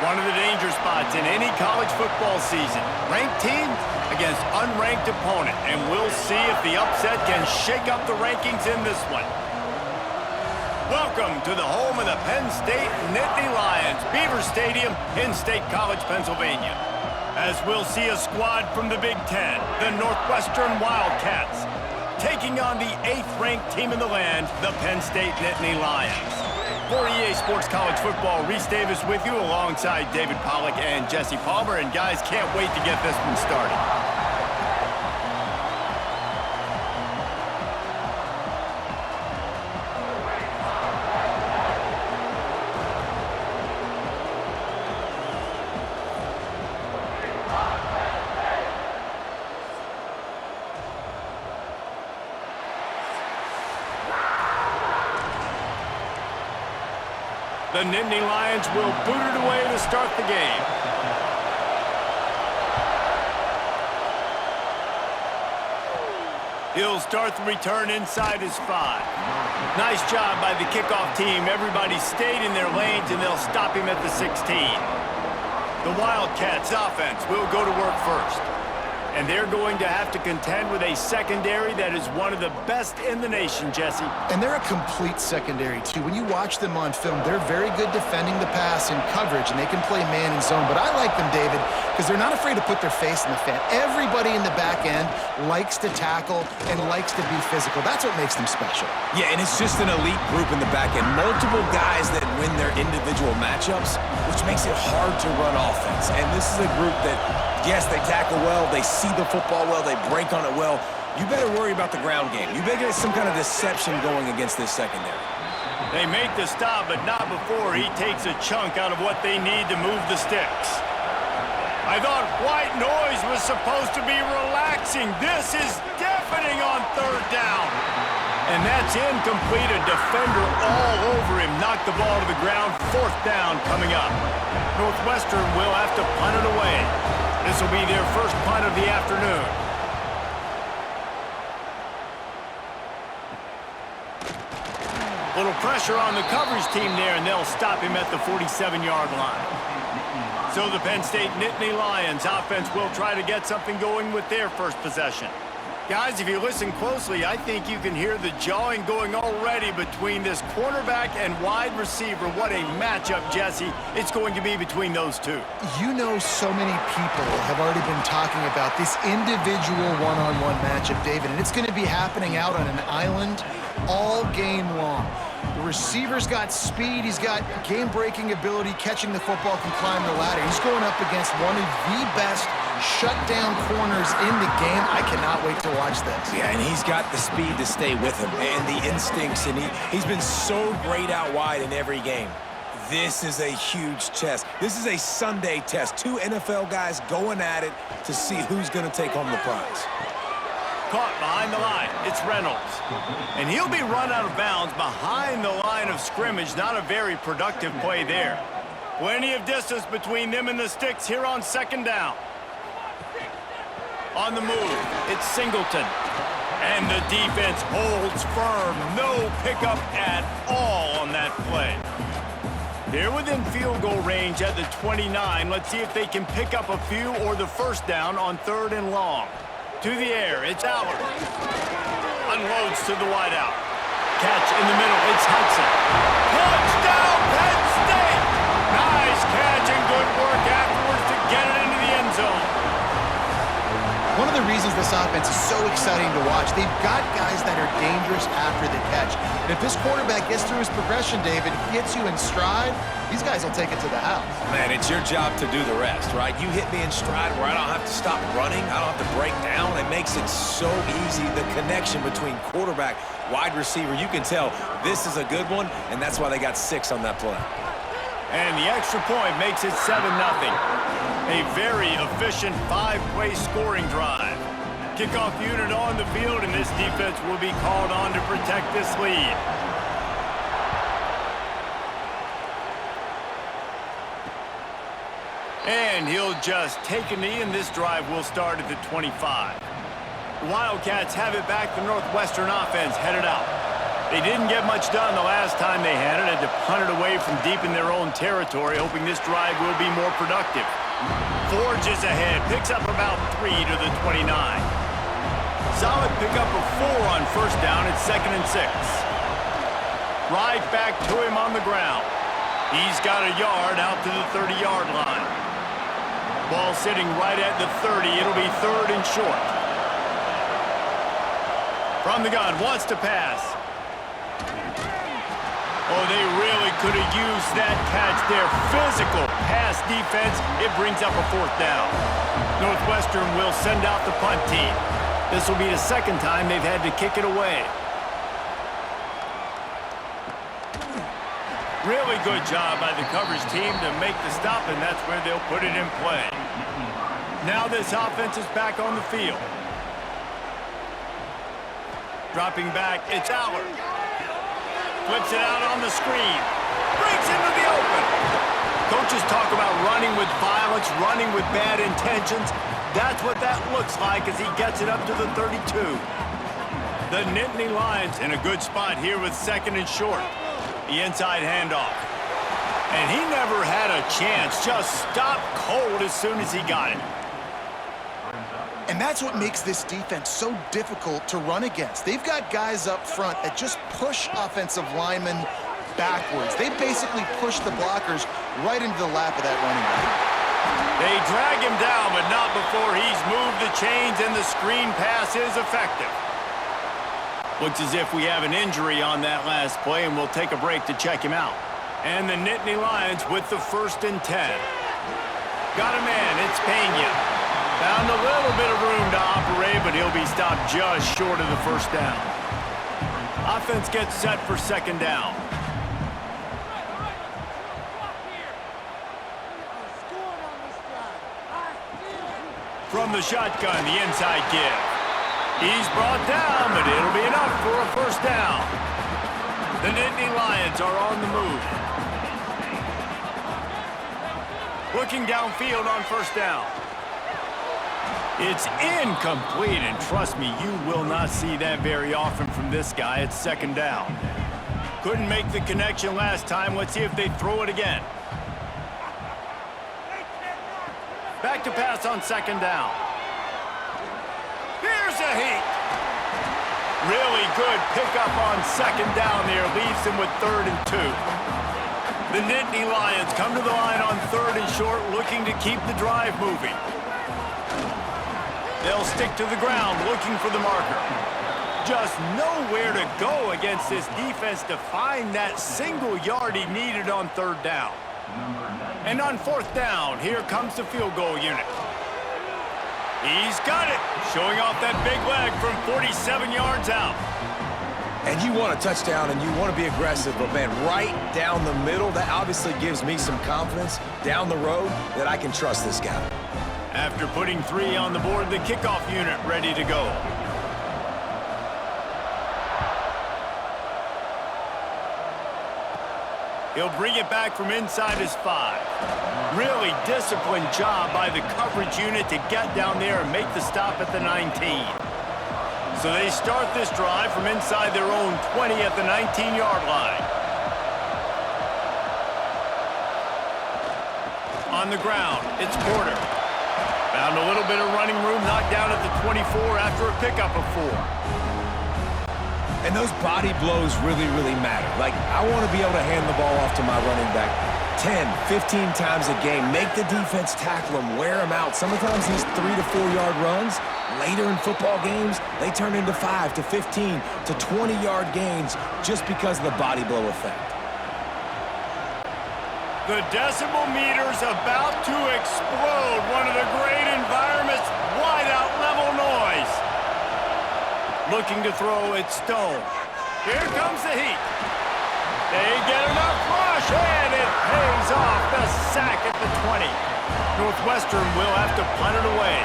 One of the danger spots in any college football season. Ranked team against unranked opponent. And we'll see if the upset can shake up the rankings in this one. Welcome to the home of the Penn State Nittany Lions, Beaver Stadium in State College, Pennsylvania. As we'll see a squad from the Big Ten, the Northwestern Wildcats, taking on the 8th-ranked team in the land, the Penn State Nittany Lions. For EA Sports College Football, Reese Davis with you alongside David Pollack and Jesse Palmer. And guys, can't wait to get this one started. The Nittany Lions will boot it away to start the game. He'll start the return inside his 5. Nice job by the kickoff team. Everybody stayed in their lanes, and they'll stop him at the 16. The Wildcats offense will go to work first. And they're going to have to contend with a secondary that is one of the best in the nation, Jesse. And they're a complete secondary, too. When you watch them on film, they're very good defending the pass and coverage, and they can play man and zone. But I like them, David, because they're not afraid to put their face in the fan. Everybody in the back end likes to tackle and likes to be physical. That's what makes them special. Yeah, and it's just an elite group in the back end. Multiple guys that win their individual matchups, which makes it hard to run offense. And this is a group that, yes, they tackle well, they see the football well, they break on it well. You better worry about the ground game. You better get some kind of deception going against this secondary. They make the stop, but not before he takes a chunk out of what they need to move the sticks. I thought white noise was supposed to be relaxing. This is deafening on 3rd down. And that's incomplete. A defender all over him. Knocked the ball to the ground. 4th down coming up. Northwestern will have to punt it away. This will be their first punt of the afternoon. Little pressure on the coverage team there, and they'll stop him at the 47-yard line. So the Penn State Nittany Lions offense will try to get something going with their first possession. Guys, if you listen closely, I think you can hear the jawing going already between this quarterback and wide receiver. What a matchup, Jesse, it's going to be between those two. You know, so many people have already been talking about this individual one-on-one matchup, David, and it's going to be happening out on an island all game long. The receiver's got speed, he's got game-breaking ability, catching the football, can climb the ladder. He's going up against one of the best shutdown corners in the game. I cannot wait to watch this. Yeah, and he's got the speed to stay with him and the instincts, and he's been so great out wide in every game. This is a huge test. This is a Sunday test. 2 NFL guys going at it to see who's going to take home the prize. Caught behind the line. It's Reynolds. And he'll be run out of bounds behind the line of scrimmage. Not a very productive play there. Plenty of distance between them and the sticks here on 2nd down. On the move, it's Singleton. And the defense holds firm. No pickup at all on that play. They're within field goal range at the 29. Let's see if they can pick up a few or the first down on 3rd and long. To the air, it's Allard. Unloads to the wideout. Catch in the middle, it's Hudson. Touchdown, Penn State! Nice catch and good work afterwards to get it into the end zone. One of the reasons this offense is so exciting to watch, they've got guys that are dangerous after the catch. And if this quarterback gets through his progression, David, gets you in stride, these guys will take it to the house. Man, it's your job to do the rest, right? You hit me in stride where I don't have to stop running. I don't have to break down. It makes it so easy. The connection between quarterback, wide receiver, you can tell this is a good one, and that's why they got 6 on that play. And the extra point makes it 7-0. A very efficient 5-play scoring drive. Kickoff unit on the field, and this defense will be called on to protect this lead. And he'll just take a knee, and this drive will start at the 25. The Wildcats have it back. The Northwestern offense headed out. They didn't get much done the last time they had it. Had to punt it away from deep in their own territory, hoping this drive will be more productive. Forges ahead, picks up about 3 to the 29. Solid pickup of 4 on first down at 2nd and 6. Right back to him on the ground. He's got a yard out to the 30-yard line. Ball sitting right at the 30. It'll be 3rd and short. From the gun, wants to pass. Oh, they really could have used that catch there. Physical pass defense. It brings up a 4th down. Northwestern will send out the punt team. This will be the 2nd time they've had to kick it away. Really good job by the coverage team to make the stop, and that's where they'll put it in play. Now this offense is back on the field. Dropping back, it's Allard. Flips it out on the screen. Breaks into the open. Coaches talk about running with violence, running with bad intentions. That's what that looks like as he gets it up to the 32. The Nittany Lions in a good spot here with 2nd and short. The inside handoff. And he never had a chance. Just stopped cold as soon as he got it. And that's what makes this defense so difficult to run against. They've got guys up front that just push offensive linemen backwards. They basically push the blockers right into the lap of that running back. They drag him down, but not before he's moved the chains and the screen pass is effective. Looks as if we have an injury on that last play, and we'll take a break to check him out. And the Nittany Lions with the 1st and 10. Got a man, it's Pena. Found a little bit of room to operate, but he'll be stopped just short of the 1st down. Offense gets set for 2nd down. From the shotgun, the inside give. He's brought down, but it'll be enough for a 1st down. The Nittany Lions are on the move. Looking downfield on 1st down. It's incomplete, and trust me, you will not see that very often from this guy. It's 2nd down. Couldn't make the connection last time. Let's see if they throw it again. Back to pass on 2nd down. Here's a heat. Really good pickup on 2nd down there. Leaves him with 3rd and 2. The Nittany Lions come to the line on 3rd and short, looking to keep the drive moving. They'll stick to the ground, looking for the marker. Just nowhere to go against this defense to find that single yard he needed on 3rd down. And on 4th down, here comes the field goal unit. He's got it, showing off that big leg from 47 yards out. And you want a touchdown and you want to be aggressive, but man, right down the middle, that obviously gives me some confidence down the road that I can trust this guy. After putting 3 on the board, the kickoff unit ready to go. He'll bring it back from inside his 5. Really disciplined job by the coverage unit to get down there and make the stop at the 19. So they start this drive from inside their own 20 at the 19-yard line. On the ground, it's Porter. Found a little bit of running room, knocked down at the 24 after a pickup of 4. And those body blows really, really matter. Like, I want to be able to hand the ball off to my running back 10, 15 times a game. Make the defense tackle him, wear him out. Sometimes these 3 to 4 yard runs, later in football games, they turn into 5 to 15 to 20-yard gains just because of the body blow effect. The decibel meter's about to explode. One of the great environments, wide out level noise. Looking to throw, it's Stone. Here comes the heat. They get enough rush, and it pays off. The sack at the 20. Northwestern will have to punt it away.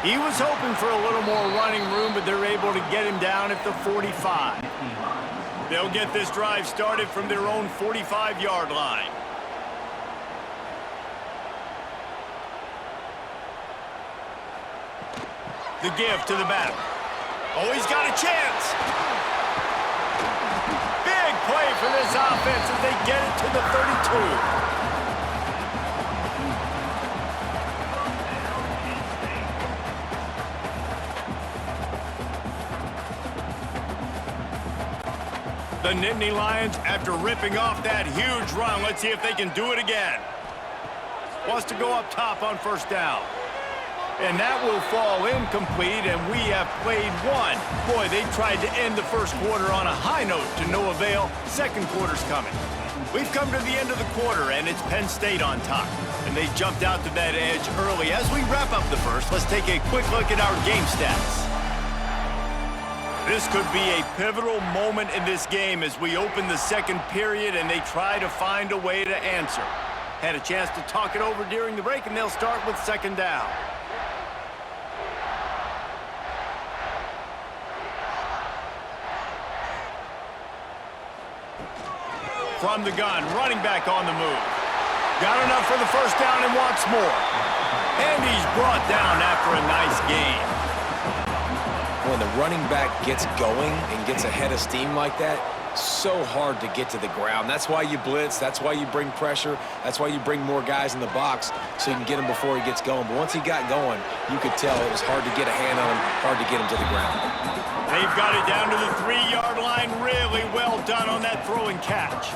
He was hoping for a little more running room, but they're able to get him down at the 45. They'll get this drive started from their own 45-yard line. The give to the back. Oh, he's got a chance. Big play for this offense as they get it to the 32. The Nittany Lions, after ripping off that huge run, let's see if they can do it again. Wants to go up top on first down. And that will fall incomplete, and we have played one. Boy, they tried to end the first quarter on a high note to no avail. Second quarter's coming. We've come to the end of the quarter, and it's Penn State on top. And they jumped out to that edge early. As we wrap up the first, let's take a quick look at our game stats. This could be a pivotal moment in this game as we open the second period and they try to find a way to answer. Had a chance to talk it over during the break, and they'll start with second down. From the gun, running back on the move. Got enough for the first down and wants more. And he's brought down after a nice gain. When the running back gets going and gets ahead of steam like that, so hard to get to the ground. That's why you blitz. That's why you bring pressure. That's why you bring more guys in the box so you can get him before he gets going. But once he got going, you could tell it was hard to get a hand on him, hard to get him to the ground. They've got it down to the 3-yard line. Really well done on that throw and catch.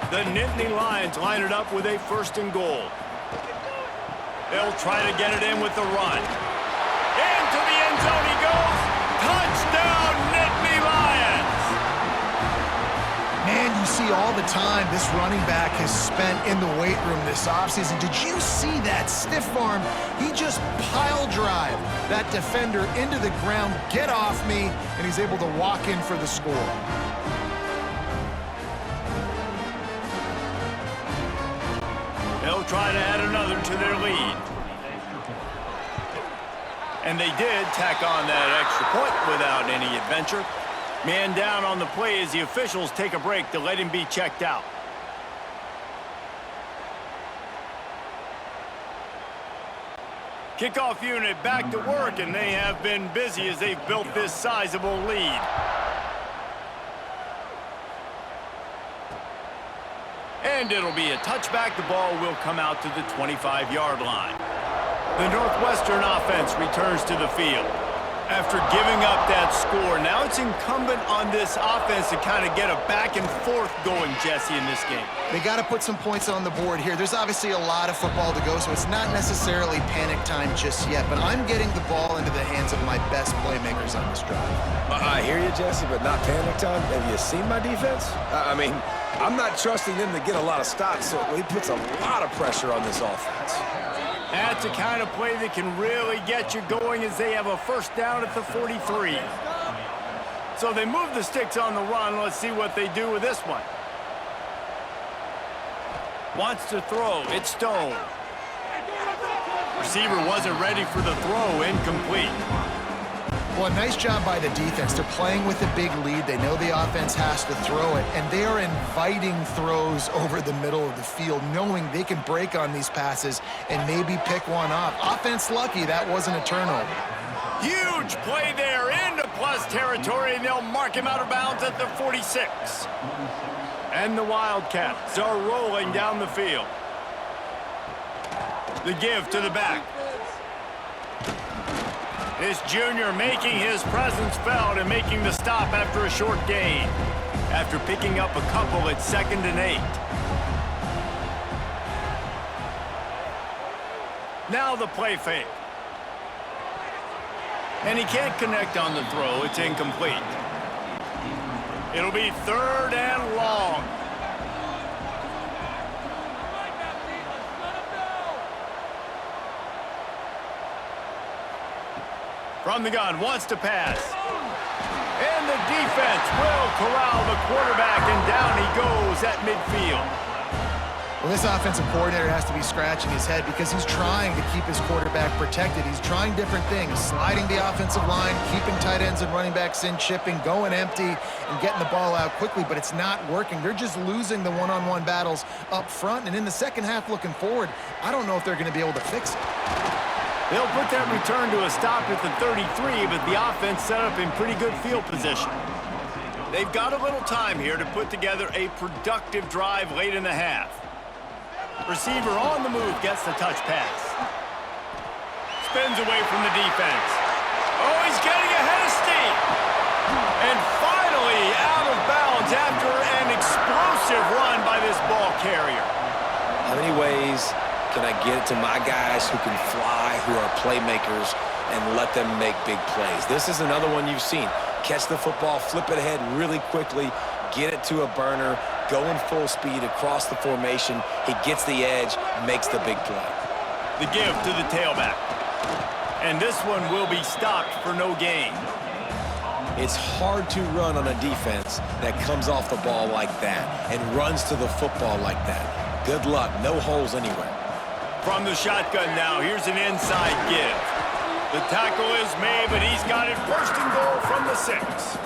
The Nittany Lions line it up with a first and goal. They'll try to get it in with the run. Into the end zone he goes. Touchdown, Nittany Lions! Man, you see all the time this running back has spent in the weight room this offseason. Did you see that stiff arm? He just pile drive that defender into the ground, get off me, and he's able to walk in for the score. They'll try to add another to their lead. And they did tack on that extra point without any adventure. Man down on the play as the officials take a break to let him be checked out. Kickoff unit back to work, and they have been busy as they've built this sizable lead. And it'll be a touchback. The ball will come out to the 25-yard line. The Northwestern offense returns to the field. After giving up that score, now it's incumbent on this offense to kind of get a back and forth going, Jesse, in this game. They got to put some points on the board here. There's obviously a lot of football to go, so it's not necessarily panic time just yet, but I'm getting the ball into the hands of my best playmakers on this drive. I hear you, Jesse, but not panic time. Have you seen my defense? I mean, I'm not trusting them to get a lot of stops, so he puts a lot of pressure on this offense. That's the kind of play that can really get you going as they have a first down at the 43. So they move the sticks on the run. Let's see what they do with this one. Wants to throw. It's Stone. Receiver wasn't ready for the throw. Incomplete. Well, nice job by the defense. They're playing with a big lead. They know the offense has to throw it, and they are inviting throws over the middle of the field, knowing they can break on these passes and maybe pick one off. Offense lucky that wasn't a turnover. Huge play there into plus territory, and they'll mark him out of bounds at the 46. And the Wildcats are rolling down the field. The give to the back. This junior making his presence felt and making the stop after a short gain. After picking up a couple at 2nd and 8. Now the play fake. And he can't connect on the throw. It's incomplete. It'll be 3rd and long. From the gun, wants to pass. And the defense will corral the quarterback, and down he goes at midfield. Well, this offensive coordinator has to be scratching his head because he's trying to keep his quarterback protected. He's trying different things, sliding the offensive line, keeping tight ends and running backs in, chipping, going empty, and getting the ball out quickly, but it's not working. They're just losing the one-on-one battles up front, and in the second half looking forward, I don't know if they're going to be able to fix it. They'll put that return to a stop at the 33, but the offense set up in pretty good field position. They've got a little time here to put together a productive drive late in the half. Receiver on the move gets the touch pass. Spins away from the defense. Oh, he's getting ahead of steam. And finally out of bounds after an explosive run by this ball carrier. How many ways can I get it to my guys who can fly, who are playmakers, and let them make big plays? This is another one you've seen. Catch the football, flip it ahead really quickly, get it to a burner, going full speed across the formation. He gets the edge, makes the big play. The give to the tailback. And this one will be stopped for no gain. It's hard to run on a defense that comes off the ball like that and runs to the football like that. Good luck, no holes anywhere. From the shotgun now, here's an inside give. The tackle is made, but he's got it first and goal from the 6.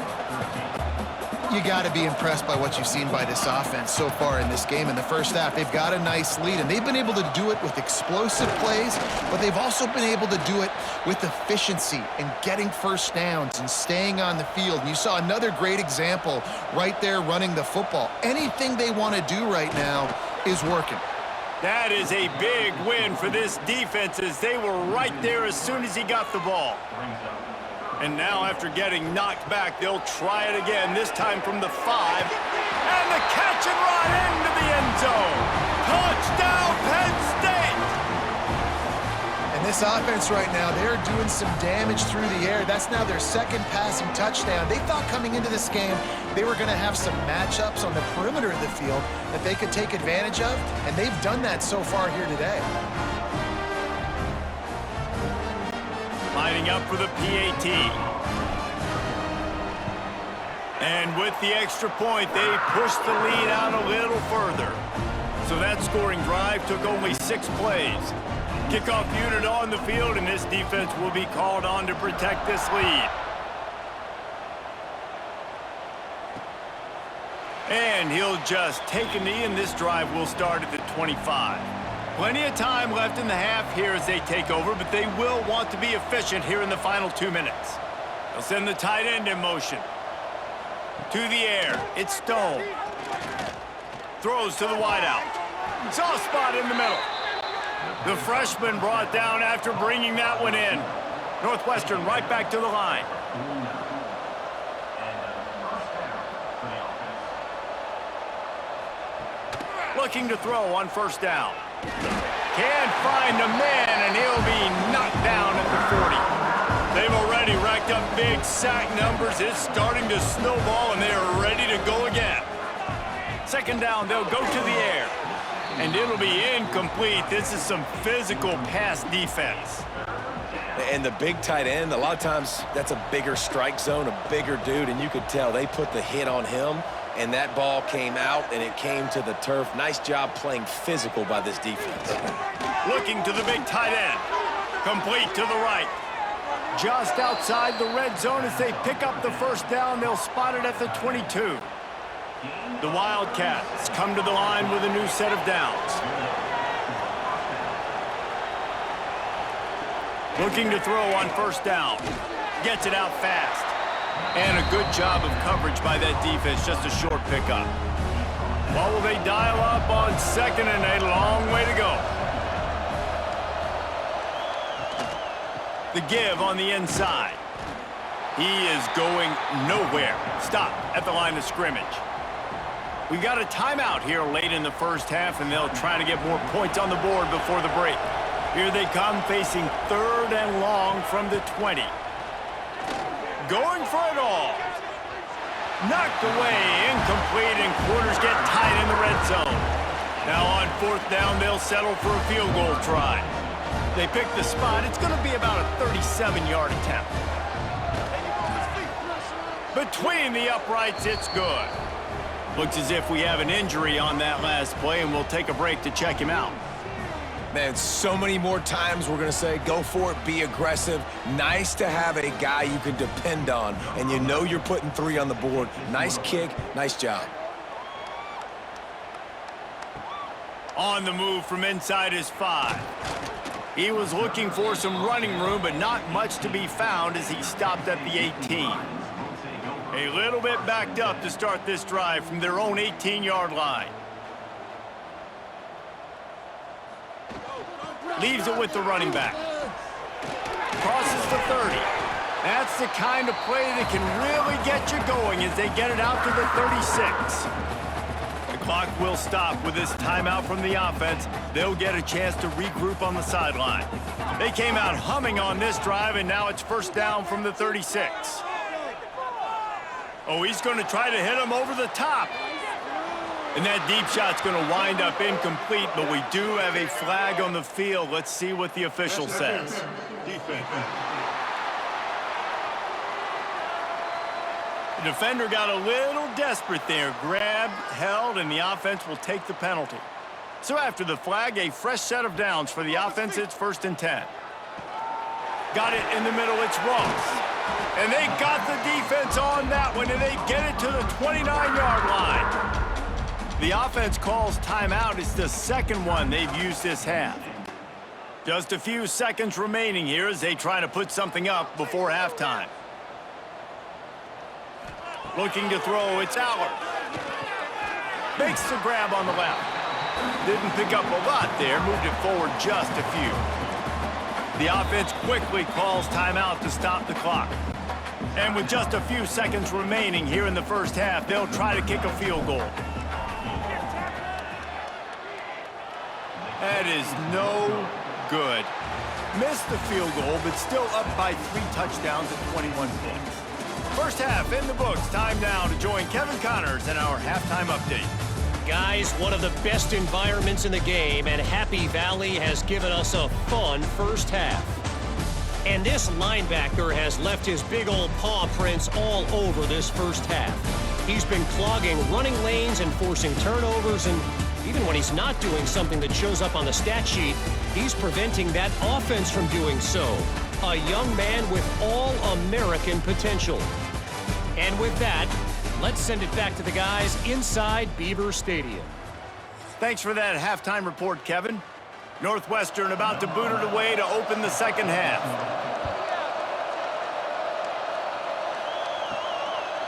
You got to be impressed by what you've seen by this offense so far in this game. In the first half, they've got a nice lead, and they've been able to do it with explosive plays, but they've also been able to do it with efficiency and getting first downs and staying on the field. And you saw another great example right there running the football. Anything they want to do right now is working. That is a big win for this defense as they were right there as soon as he got the ball. And now after getting knocked back, they'll try it again, this time from the 5. And the catch and run into the end zone. Touchdown, Penn State! And this offense right now, they're doing some damage through the air. That's now their second passing touchdown. They thought coming into this game they were going to have some matchups on the perimeter of the field that they could take advantage of, and they've done that so far here today. Lining up for the PAT. And with the extra point, they pushed the lead out a little further. So that scoring drive took only 6 plays. Kickoff unit on the field, and this defense will be called on to protect this lead. And he'll just take a knee, and this drive will start at the 25. Plenty of time left in the half here as they take over, but they will want to be efficient here in the final 2 minutes. They'll send the tight end in motion. To the air, it's Stone. Throws to the wideout. Soft spot in the middle. The freshman brought down after bringing that one in. Northwestern right back to the line. Looking to throw on first down. Can't find a man, and he'll be knocked down at the 40. They've already racked up big sack numbers. It's starting to snowball, and they are ready to go again. Second down, they'll go to the air. And it'll be incomplete. This is some physical pass defense. And the big tight end, a lot of times that's a bigger strike zone, a bigger dude, and you could tell they put the hit on him, and that ball came out, and it came to the turf. Nice job playing physical by this defense. Looking to the big tight end. Complete to the right. Just outside the red zone as they pick up the first down. They'll spot it at the 22. The Wildcats come to the line with a new set of downs. Looking to throw on first down. Gets it out fast. And a good job of coverage by that defense, just a short pickup. What will they dial up on second and a long way to go? The give on the inside. He is going nowhere. Stop at the line of scrimmage. We've got a timeout here late in the first half, and they'll try to get more points on the board before the break. Here they come facing third and long from the 20. Going for it all. Knocked away, incomplete, and quarters get tight in the red zone. Now on fourth down, they'll settle for a field goal try. They pick the spot. It's going to be about a 37-yard attempt. Between the uprights, it's good. Looks as if we have an injury on that last play, and we'll take a break to check him out. Man, so many more times we're going to say, go for it, be aggressive. Nice to have a guy you can depend on, and you know you're putting 3 on the board. Nice kick, nice job. On the move from inside his 5. He was looking for some running room, but not much to be found as he stopped at the 18. A little bit backed up to start this drive from their own 18-yard line. Leaves it with the running back. Crosses the 30. That's the kind of play that can really get you going as they get it out to the 36. The clock will stop with this timeout from the offense. They'll get a chance to regroup on the sideline. They came out humming on this drive, and now it's first down from the 36. Oh, he's going to try to hit him over the top. And that deep shot's going to wind up incomplete, but we do have a flag on the field. Let's see what the official says. The defender got a little desperate there. Grabbed, held, and the offense will take the penalty. So after the flag, a fresh set of downs for the offense. It's 1st and 10. Got it in the middle. It's Ross. And they got the defense on that one, and they get it to the 29-yard line. The offense calls timeout. It's the second one they've used this half. Just a few seconds remaining here as they try to put something up before halftime. Looking to throw, it's Allard. Makes the grab on the left. Didn't pick up a lot there, moved it forward just a few. The offense quickly calls timeout to stop the clock. And with just a few seconds remaining here in the first half, they'll try to kick a field goal. That is no good. Missed the field goal, but still up by 3 touchdowns at 21 points. First half in the books. Time now to join Kevin Connors in our halftime update. Guys, one of the best environments in the game, and Happy Valley has given us a fun first half. And this linebacker has left his big old paw prints all over this first half. He's been clogging running lanes and forcing turnovers, and even when he's not doing something that shows up on the stat sheet, he's preventing that offense from doing so. A young man with all-American potential. And with that, let's send it back to the guys inside Beaver Stadium. Thanks for that halftime report, Kevin. Northwestern about to boot it away to open the second half.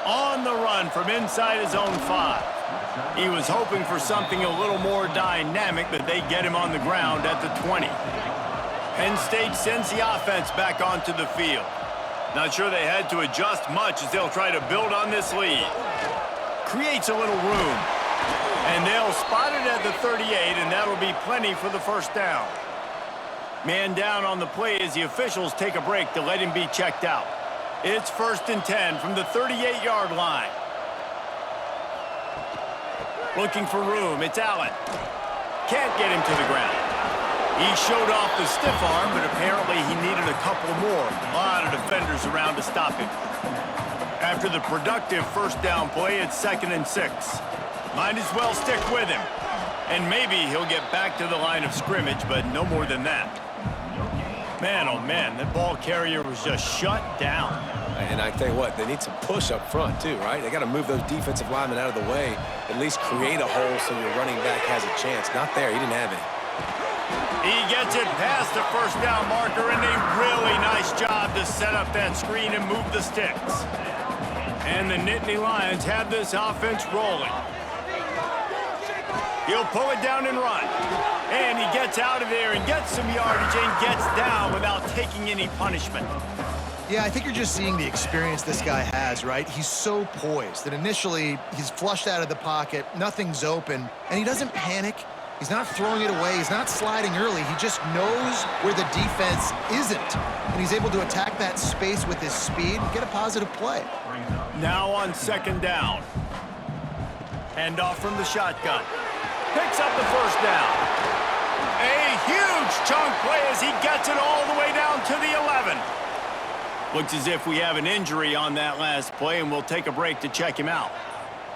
On the run from inside his own 5. He was hoping for something a little more dynamic, but they get him on the ground at the 20. Penn State sends the offense back onto the field. Not sure they had to adjust much as they'll try to build on this lead. Creates a little room. And they'll spot it at the 38, and that'll be plenty for the first down. Man down on the play as the officials take a break to let him be checked out. It's 1st and 10 from the 38-yard line. Looking for room, it's Allen. Can't get him to the ground. He showed off the stiff arm, but apparently he needed a couple more. A lot of defenders around to stop him. After the productive first down play, it's 2nd and 6. Might as well stick with him. And maybe he'll get back to the line of scrimmage, but no more than that. Man, oh man, that ball carrier was just shut down. And I tell you what, they need some push up front too, right? They got to move those defensive linemen out of the way, at least create a hole so your running back has a chance. Not there, he didn't have any. He gets it past the first down marker, and a really nice job to set up that screen and move the sticks. And the Nittany Lions have this offense rolling. He'll pull it down and run. And he gets out of there and gets some yardage and gets down without taking any punishment. Yeah, I think you're just seeing the experience this guy has, right? He's so poised that initially he's flushed out of the pocket, nothing's open, and he doesn't panic. He's not throwing it away. He's not sliding early. He just knows where the defense isn't, and he's able to attack that space with his speed and get a positive play. Now on 2nd down. Hand off from the shotgun. Picks up the first down. A huge chunk play as he gets it all the way down to the 11. Looks as if we have an injury on that last play, and we'll take a break to check him out.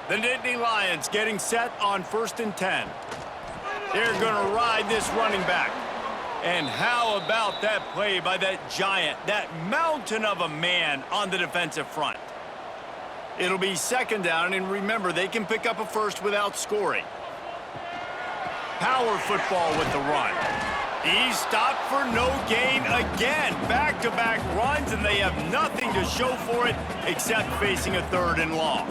The Nittany Lions getting set on 1st and 10. They're going to ride this running back. And how about that play by that giant, that mountain of a man on the defensive front? It'll be 2nd down, and remember, they can pick up a first without scoring. Power football with the run. He's stopped for no gain again. Back-to-back runs, and they have nothing to show for it except facing a 3rd and long.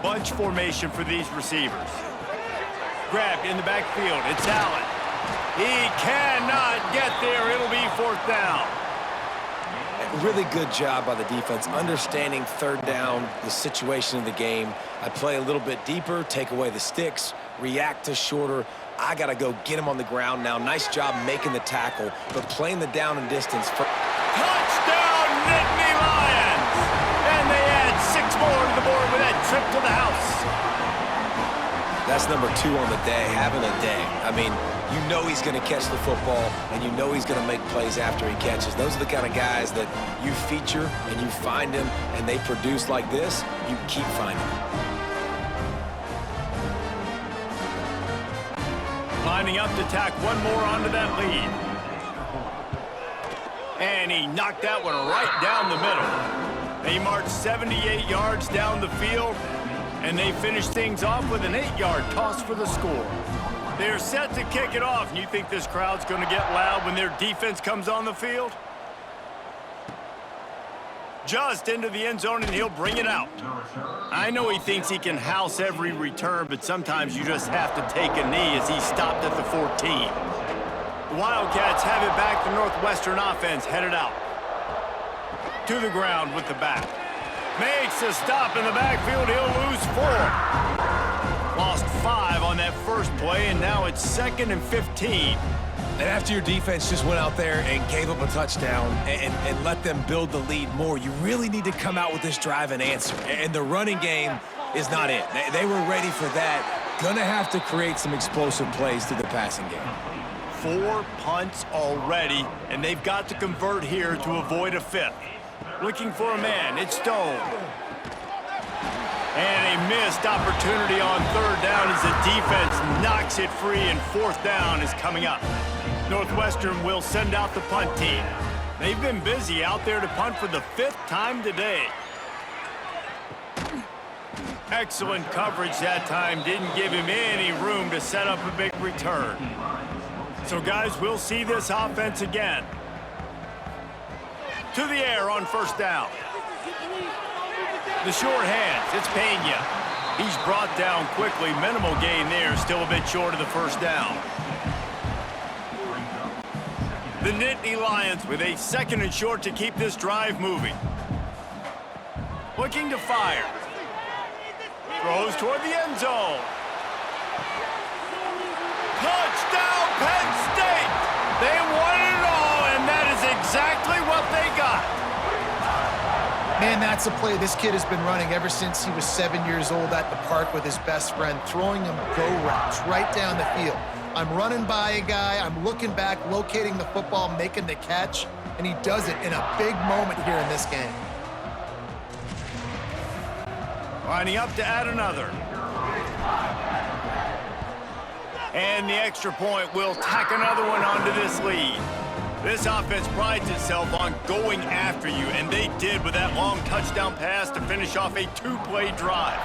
Bunch formation for these receivers. Grabbed in the backfield. It's Allen. He cannot get there. It'll be 4th down. Really good job by the defense, understanding 3rd down, the situation of the game. I play a little bit deeper, take away the sticks, react to shorter. I got to go get him on the ground now. Nice job making the tackle, but playing the down and distance. Touchdown, Nittany Lions! And they add 6 more to the board with that trip to the house. That's number 2 on the day, having a day. I mean, you know he's going to catch the football, and you know he's going to make plays after he catches. Those are the kind of guys that you feature and you find him, and they produce like this, you keep finding them. Lining up to tack one more onto that lead. And he knocked that one right down the middle. They marched 78 yards down the field, and they finished things off with an 8-yard toss for the score. They're set to kick it off, and you think this crowd's going to get loud when their defense comes on the field? Just into the end zone, and he'll bring it out. I know he thinks he can house every return, but sometimes you just have to take a knee as he stopped at the 14. The Wildcats have it back. The Northwestern offense headed out. To the ground with the back. Makes a stop in the backfield. He'll lose 4. Lost 5 on that first play, and now it's 2nd and 15. And after your defense just went out there and gave up a touchdown and let them build the lead more, you really need to come out with this drive and answer. And the running game is not it. They were ready for that. Gonna have to create some explosive plays through the passing game. 4 punts already, and they've got to convert here to avoid a 5th. Looking for a man, it's Stone. And a missed opportunity on 3rd down as the defense knocks it free, and 4th down is coming up. Northwestern will send out the punt team. They've been busy out there to punt for the 5th time today. Excellent coverage that time. Didn't give him any room to set up a big return. So, guys, we'll see this offense again. To the air on 1st down. The short hands, it's Pena. He's brought down quickly. Minimal gain there, still a bit short of the 1st down. The Nittany Lions with a 2nd and short to keep this drive moving. Looking to fire. Throws toward the end zone. Touchdown, Penn State! They won it all, and that is exactly what they got. Man, that's a play this kid has been running ever since he was 7 years old at the park with his best friend, throwing him go routes right down the field. I'm running by a guy, I'm looking back, locating the football, making the catch, and he does it in a big moment here in this game. Lining up to add another. And the extra point will tack another one onto this lead. This offense prides itself on going after you, and they did with that long touchdown pass to finish off a 2-play drive.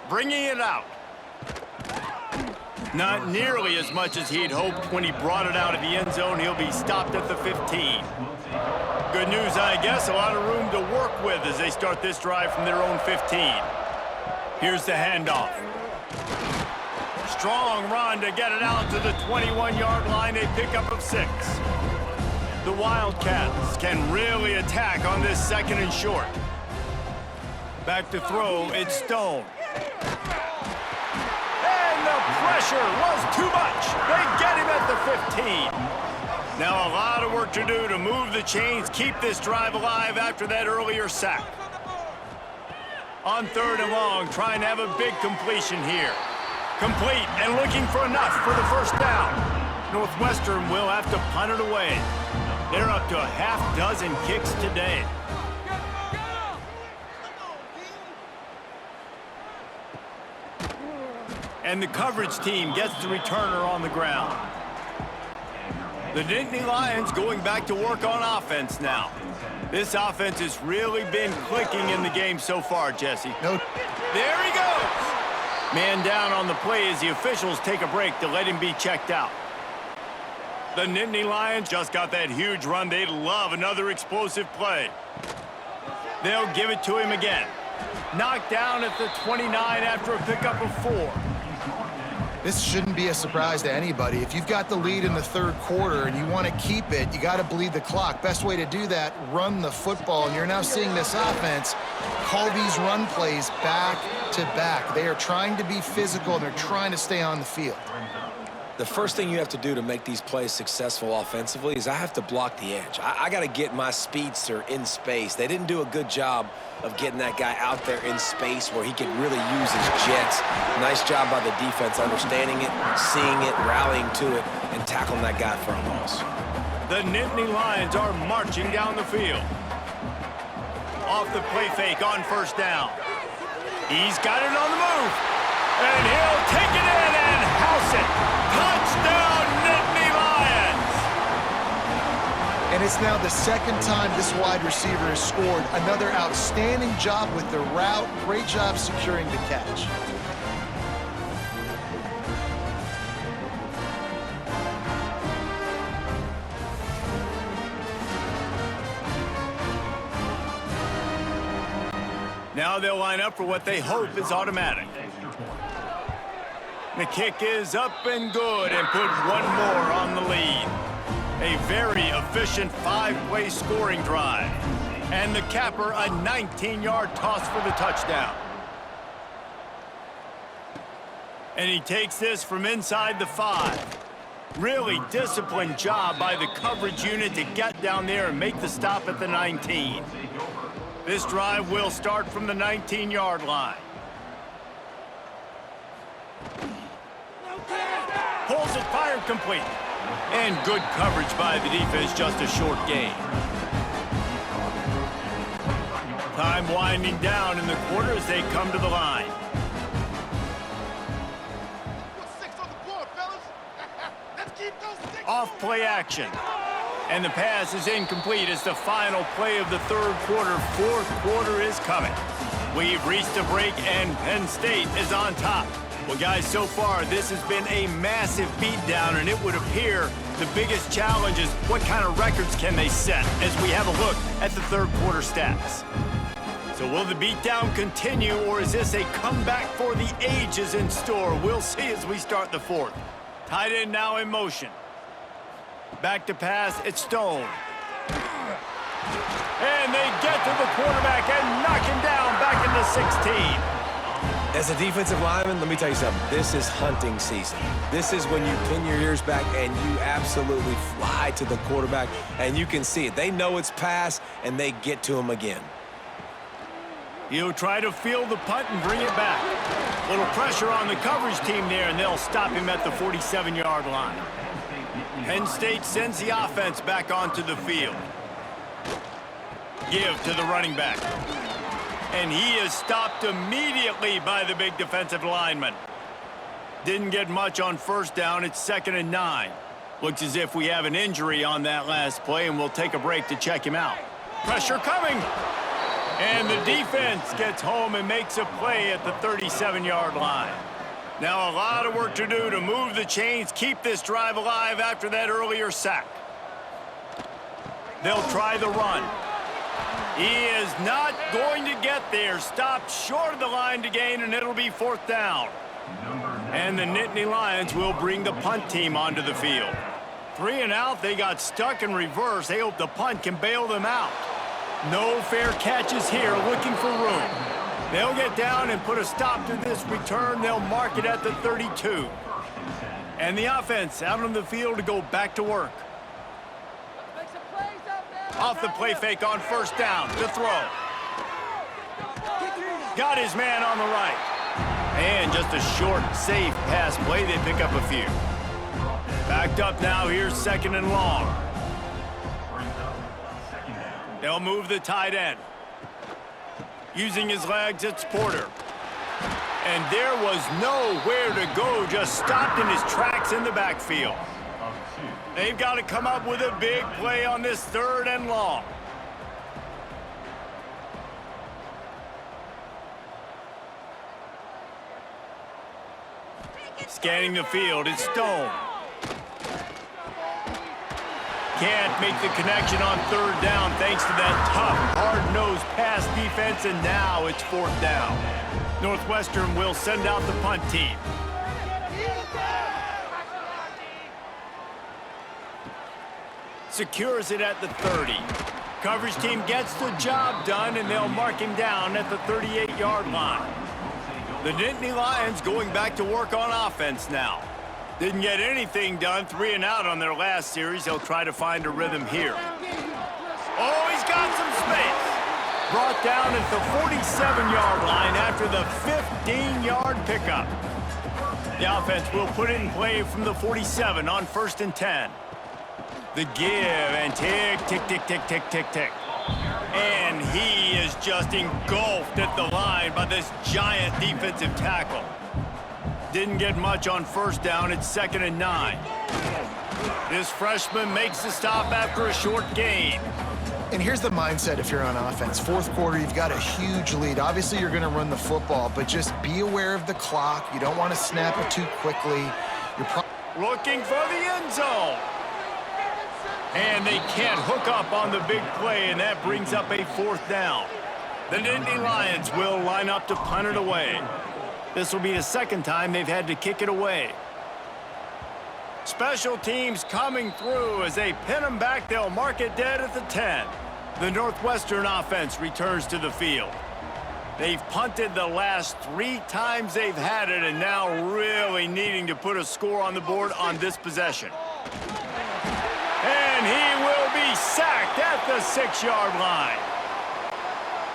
Bringing it out. Not nearly as much as he'd hoped when he brought it out of the end zone. He'll be stopped at the 15. Good news, I guess, a lot of room to work with as they start this drive from their own 15. Here's the handoff. Strong run to get it out to the 21-yard line, a pickup of 6. The Wildcats can really attack on this 2nd and short. Back to throw, it's Stone. And the pressure was too much. They get him at the 15. Now a lot of work to do to move the chains, keep this drive alive after that earlier sack. On 3rd and long, trying to have a big completion here. Complete and looking for enough for the 1st down. Northwestern will have to punt it away. They're up to a half dozen kicks today. And the coverage team gets the returner on the ground. The Nittany Lions going back to work on offense now. This offense has really been clicking in the game so far, Jesse. No. There he goes. Man down on the play as the officials take a break to let him be checked out. The Nittany Lions just got that huge run. They love another explosive play. They'll give it to him again. Knocked down at the 29 after a pickup of 4. This shouldn't be a surprise to anybody. If you've got the lead in the third quarter and you want to keep it, you got to bleed the clock. Best way to do that, run the football. And you're now seeing this offense call these run plays back to back. They are trying to be physical, and they're trying to stay on the field. The first thing you have to do to make these plays successful offensively is I have to block the edge. I got to get my speedster in space. They didn't do a good job of getting that guy out there in space where he could really use his jets. Nice job by the defense understanding it, seeing it, rallying to it, and tackling that guy for a loss. The Nittany Lions are marching down the field. Off the play fake on first down. He's got it on the move. And he'll take it in and house it. Touchdown, Nittany Lions! And it's now the second time this wide receiver has scored. Another outstanding job with the route. Great job securing the catch. Now they'll line up for what they hope is automatic. The kick is up and good and put one more on the lead. A very efficient 5-play scoring drive. And the capper, a 19-yard toss for the touchdown. And he takes this from inside the 5. Really disciplined job by the coverage unit to get down there and make the stop at the 19. This drive will start from the 19-yard line. Pulls it, fired complete. And good coverage by the defense, just a short gain. Time winding down in the quarter as they come to the line. Off play action. And the pass is incomplete as the final play of the third quarter. Fourth quarter is coming. We've reached a break and Penn State is on top. Well, guys, so far this has been a massive beatdown, and it would appear the biggest challenge is what kind of records can they set as we have a look at the third quarter stats. So will the beatdown continue, or is this a comeback for the ages in store? We'll see as we start the fourth. Tight end now in motion. Back to pass, it's Stone. And they get to the quarterback and knock him down back into 16. As a defensive lineman, let me tell you something. This is hunting season. This is when you pin your ears back and you absolutely fly to the quarterback, and you can see it. They know it's pass, and they get to him again. He'll try to field the punt and bring it back. Little pressure on the coverage team there, and they'll stop him at the 47-yard line. Penn State sends the offense back onto the field. Give to the running back. And he is stopped immediately by the big defensive lineman. Didn't get much on first down. It's 2nd and 9. Looks as if we have an injury on that last play, and we'll take a break to check him out. Pressure coming. And the defense gets home and makes a play at the 37-yard line. Now a lot of work to do to move the chains, keep this drive alive after that earlier sack. They'll try the run. He is not going to get there. Stopped short of the line to gain, and it'll be 4th down. And the Nittany Lions will bring the punt team onto the field. 3 and out, they got stuck in reverse. They hope the punt can bail them out. No fair catches here, looking for room. They'll get down and put a stop to this return. They'll mark it at the 32. And the offense out on the field to go back to work. Off the play fake on first down to throw. Got his man on the right. And just a short, safe pass play. They pick up a few. Backed up now. Here's 2nd and long. They'll move the tight end. Using his legs, it's Porter. And there was nowhere to go. Just stopped in his tracks in the backfield. They've got to come up with a big play on this 3rd and long. Scanning the field, it's Stone. Can't make the connection on third down thanks to that tough, hard-nosed pass defense, and now it's fourth down. Northwestern will send out the punt team. Secures it at the 30. Coverage team gets the job done, and they'll mark him down at the 38-yard line. The Nittany Lions going back to work on offense now. Didn't get anything done, 3 and out on their last series. They'll try to find a rhythm here. Oh, he's got some space. Brought down at the 47-yard line after the 15-yard pickup. The offense will put it in play from the 47 on 1st and 10. The give and tick, tick, tick, tick, tick, tick, tick. And he is just engulfed at the line by this giant defensive tackle. Didn't get much on first down. It's 2nd and 9. This freshman makes the stop after a short gain. And here's the mindset if you're on offense. Fourth quarter, you've got a huge lead. Obviously, you're going to run the football, but just be aware of the clock. You don't want to snap it too quickly. You're looking for the end zone. And they can't hook up on the big play, and that brings up a 4th down. The Nittany Lions will line up to punt it away. This will be the 2nd time they've had to kick it away. Special teams coming through as they pin them back. They'll mark it dead at the 10. The Northwestern offense returns to the field. They've punted the last 3 times they've had it, and now really needing to put a score on the board on this possession. And he will be sacked at the 6-yard line.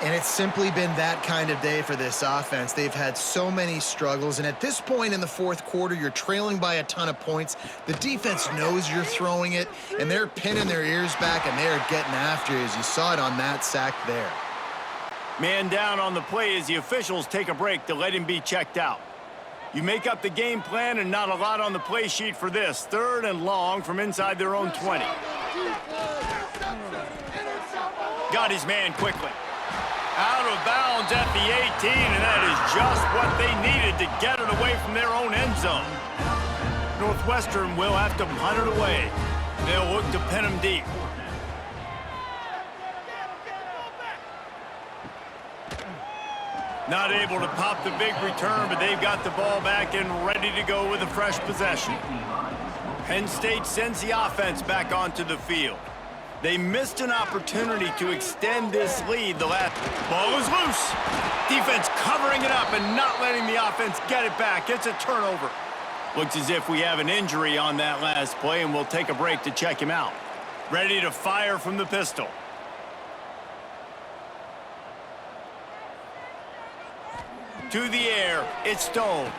And it's simply been that kind of day for this offense. They've had so many struggles, and at this point in the fourth quarter, you're trailing by a ton of points. The defense knows you're throwing it, and they're pinning their ears back, and they're getting after you, as you saw it on that sack there. Man down on the play as the officials take a break to let him be checked out. You make up the game plan, and not a lot on the play sheet for this. 3rd and long from inside their own 20. Got his man quickly. Out of bounds at the 18, and that is just what they needed to get it away from their own end zone. Northwestern will have to punt it away. They'll look to pin him deep. Not able to pop the big return, but they've got the ball back and ready to go with a fresh possession. Penn State sends the offense back onto the field. They missed an opportunity to extend this lead. The last ball is loose. Defense covering it up and not letting the offense get it back. It's a turnover. Looks as if we have an injury on that last play, and we'll take a break to check him out. Ready to fire from the pistol. To the air, it's Stone.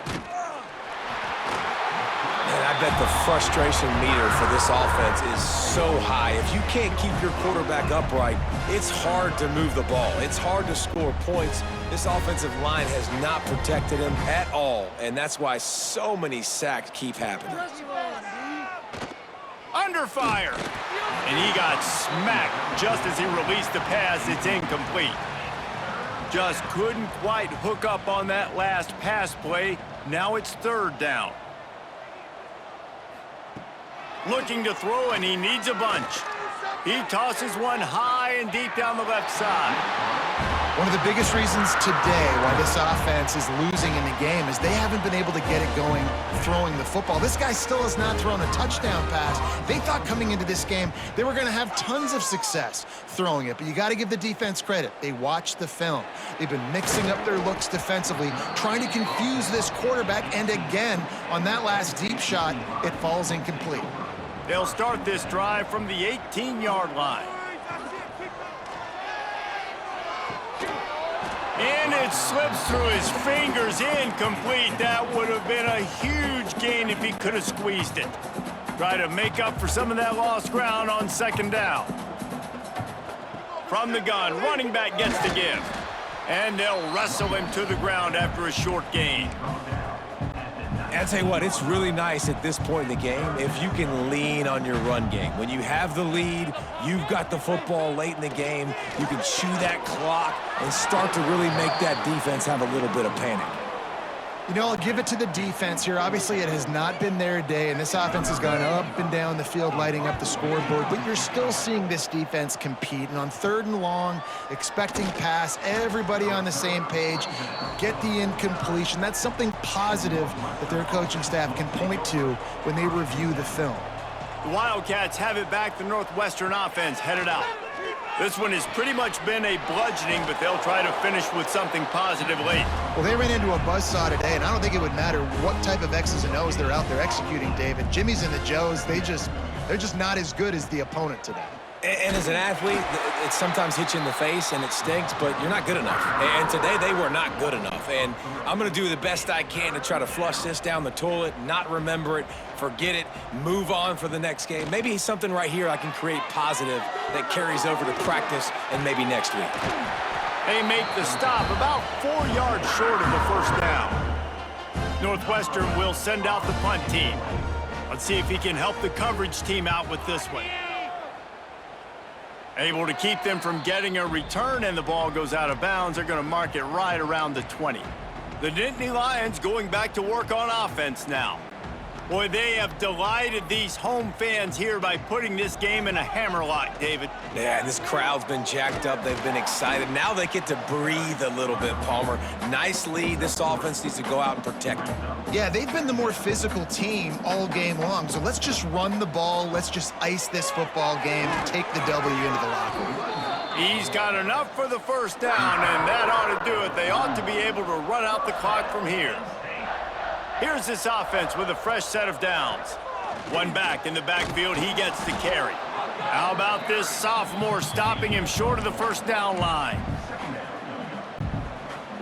Man, I bet the frustration meter for this offense is so high. If you can't keep your quarterback upright, it's hard to move the ball. It's hard to score points. This offensive line has not protected him at all, and that's why so many sacks keep happening. Under fire. And he got smacked just as he released the pass. It's incomplete. Just couldn't quite hook up on that last pass play. Now it's 3rd down. Looking to throw, and he needs a bunch. He tosses one high and deep down the left side. One of the biggest reasons today why this offense is losing in the game is they haven't been able to get it going throwing the football. This guy still has not thrown a touchdown pass. They thought coming into this game they were going to have tons of success throwing it, but you got to give the defense credit. They watched the film. They've been mixing up their looks defensively, trying to confuse this quarterback, and again, on that last deep shot, it falls incomplete. They'll start this drive from the 18-yard line. And it slips through his fingers, incomplete. That would have been a huge gain if he could have squeezed it. Try to make up for some of that lost ground on 2nd down. From the gun, running back gets the give. And they'll wrestle him to the ground after a short gain. I'll tell you what, it's really nice at this point in the game if you can lean on your run game. When you have the lead, you've got the football late in the game, you can chew that clock and start to really make that defense have a little bit of panic. You know, I'll give it to the defense here. Obviously, it has not been their day, and this offense has gone up and down the field, lighting up the scoreboard, but you're still seeing this defense compete. And on 3rd and long, expecting pass, everybody on the same page, get the incompletion. That's something positive that their coaching staff can point to when they review the film. The Wildcats have it back. The Northwestern offense headed out. This one has pretty much been a bludgeoning, but they'll try to finish with something positive late. Well, they ran into a buzzsaw today, and I don't think it would matter what type of X's and O's they're out there executing, David. Jimmy's and the Joes, they're just not as good as the opponent today. And as an athlete, it sometimes hits you in the face and it stinks, but you're not good enough. And today they were not good enough. And I'm going to do the best I can to try to flush this down the toilet, not remember it, forget it, move on for the next game. Maybe something right here I can create positive that carries over to practice and maybe next week. They make the stop about 4 yards short of the first down. Northwestern will send out the punt team. Let's see if he can help the coverage team out with this one. Able to keep them from getting a return, and the ball goes out of bounds. They're going to mark it right around the 20. The Nittany Lions going back to work on offense now. Boy, they have delighted these home fans here by putting this game in a hammerlock, David. Yeah, this crowd's been jacked up. They've been excited. Now they get to breathe a little bit, Palmer. Nice lead. This offense needs to go out and protect them. Yeah, they've been the more physical team all game long. So let's just run the ball. Let's just ice this football game and take the W into the locker room. He's got enough for the first down, and that ought to do it. They ought to be able to run out the clock from here. Here's this offense with a fresh set of downs. One back in the backfield, he gets the carry. How about this sophomore stopping him short of the first down line?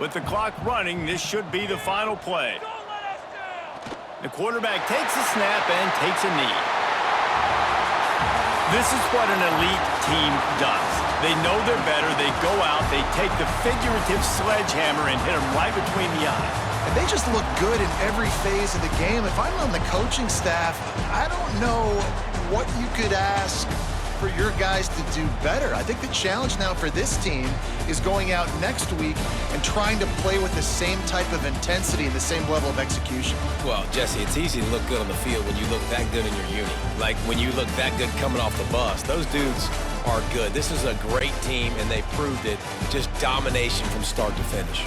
With the clock running, this should be the final play. The quarterback takes a snap and takes a knee. This is what an elite team does. They know they're better. They go out, they take the figurative sledgehammer and hit them right between the eyes. And they just look good in every phase of the game. If I'm on the coaching staff, I don't know what you could ask for your guys to do better. I think the challenge now for this team is going out next week and trying to play with the same type of intensity and the same level of execution. Well, Jesse, it's easy to look good on the field when you look that good in your uni. Like when you look that good coming off the bus. Those dudes are good. This is a great team, and they proved it. Just domination from start to finish.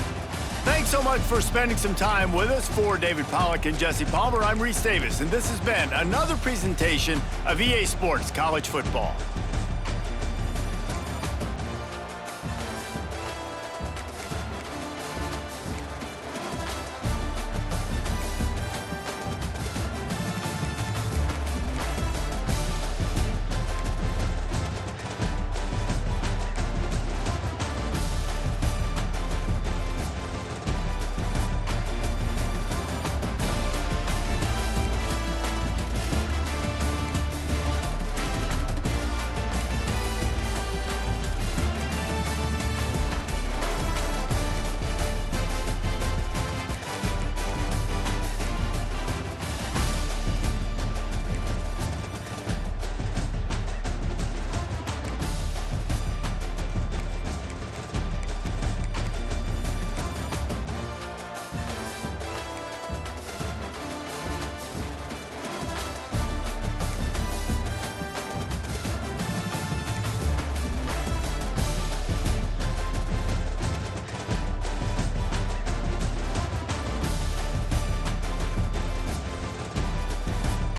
Thanks so much for spending some time with us. For David Pollack and Jesse Palmer, I'm Reese Davis, and this has been another presentation of EA Sports College Football.